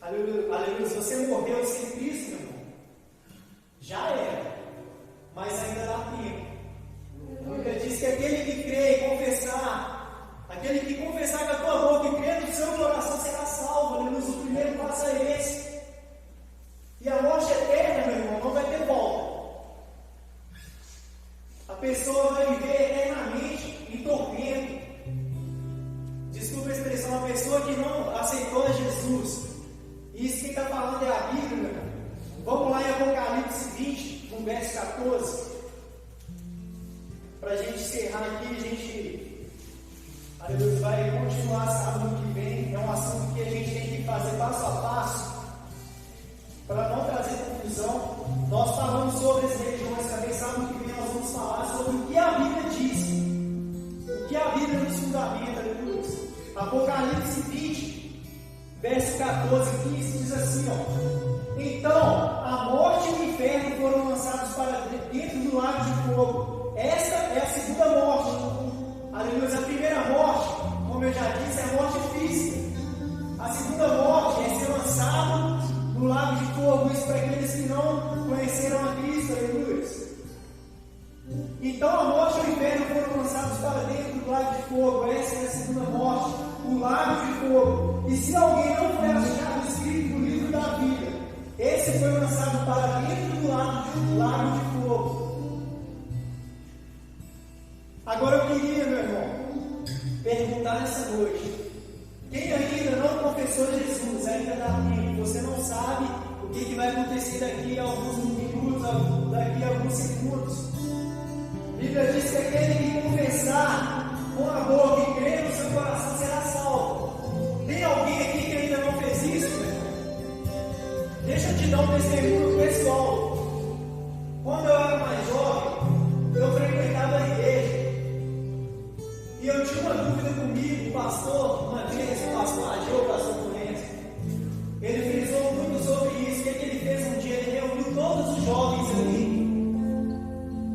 Speaker 1: Aleluia, aleluia. Se você morreu sem Cristo, meu irmão, já era. Mas ainda dá tempo. A Bíblia diz que aquele que crê e confessar, aquele que confessar com a tua boca e crer no seu coração será salvo. Aleluia. O primeiro passo é esse. E a morte eterna, meu irmão, não vai ter volta. A pessoa vai viver eternamente em tormento. Desculpa a expressão, uma pessoa que não aceitou a Jesus. E isso que está falando é a Bíblia, meu irmão. Vamos lá em Apocalipse 20, no verso 14. Para a gente encerrar aqui, a gente, aleluia, vai continuar sábado que vem. É um assunto que a gente tem que fazer passo a passo, para não trazer confusão. Nós falamos sobre as religiões também, sábado que vem nós vamos falar sobre o que a Bíblia diz, o que a Bíblia nos fundamenta, aleluia. Apocalipse 20, verso 14 e 15 diz assim, ó: então a morte e o inferno foram lançados para dentro do lago de fogo. Esta é a segunda morte. Aleluia. A primeira morte, como eu já disse, é a morte física. A segunda morte é ser lançado no lago de fogo. Isso para aqueles que não conheceram a Cristo. Aleluia. Então a morte e o inferno foram lançados para dentro do lago de fogo. Essa é a segunda morte, o lago de fogo. E se alguém não foi achado escrito no livro da vida, esse foi lançado para dentro do lago de fogo. Agora eu queria, meu irmão, perguntar nessa noite: quem ainda não confessou Jesus, ainda dá tempo, você não sabe o que vai acontecer daqui a alguns minutos, daqui a alguns segundos. A Bíblia diz que aquele que confessar com a boca e crer no seu coração será salvo. Tem alguém aqui que ainda não fez isso, meu irmão? Deixa eu te dar um testemunho pessoal. Quando eu era mais jovem, eu frequentava a igreja. E eu tinha uma dúvida comigo, o pastor, uma vez, o pastor Ageu, o pastor Florencio, ele frisou muito sobre isso. O que ele fez um dia? Ele reuniu todos os jovens ali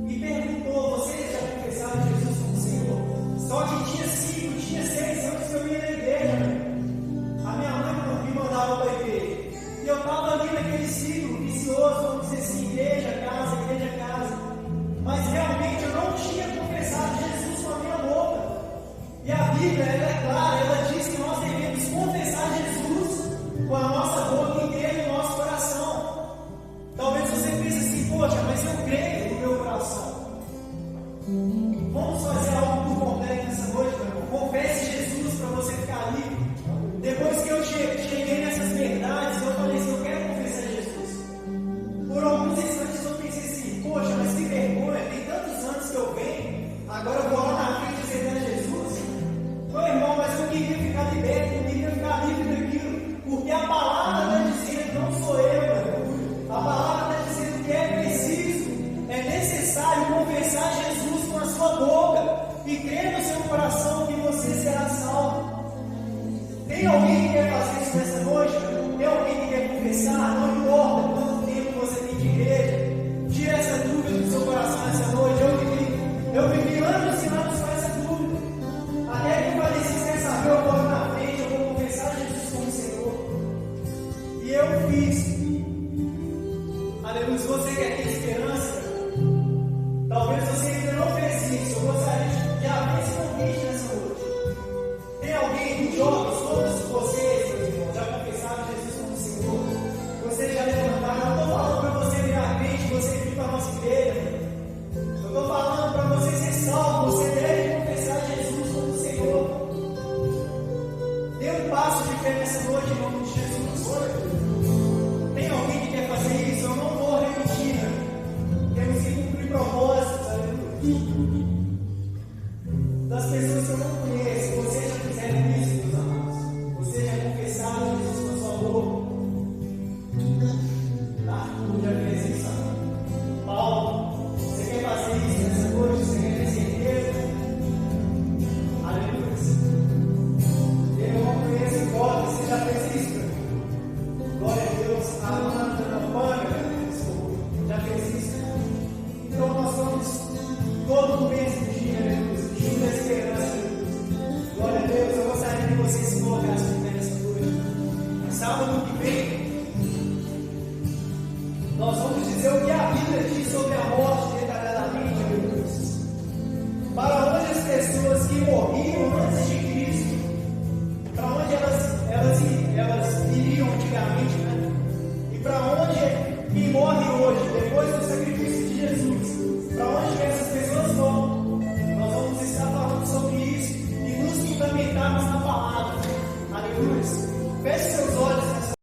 Speaker 1: e perguntou: vocês já confessaram Jesus como Senhor? Só que tinha 5, tinha 6 anos que eu ia na igreja, né? A minha mãe me mandava para a igreja. E eu estava ali naquele ciclo vicioso, vamos dizer assim, igreja, casa. Mas realmente eu não tinha confessado Jesus com a minha boca. E a Bíblia, ela é clara, ela diz que nós devemos confessar Jesus com a nossa boca eu não conheço, vocês já fizeram isso, meus amados. Vocês já confessaram Jesus com sua boca. Arthur já fez isso, amado. Paulo, você quer fazer isso nessa noite? Você quer ter certeza? Aleluia. Eu não conheço God, você já fez isso, meu irmão? Glória a Deus. Amanda, Panga, já fez isso. Então nós vamos todo mês do dia, aleluia. Dia da esperança, aleluia. Glória a Deus. Eu gostaria que vocês se colocassem de pé nessa noite. Sábado que vem, nós vamos dizer o que a Bíblia diz sobre a morte detalhadamente, aleluia. Para onde as pessoas que morriam antes de Cristo, para onde elas iriam antigamente, né? E para onde quem morre hoje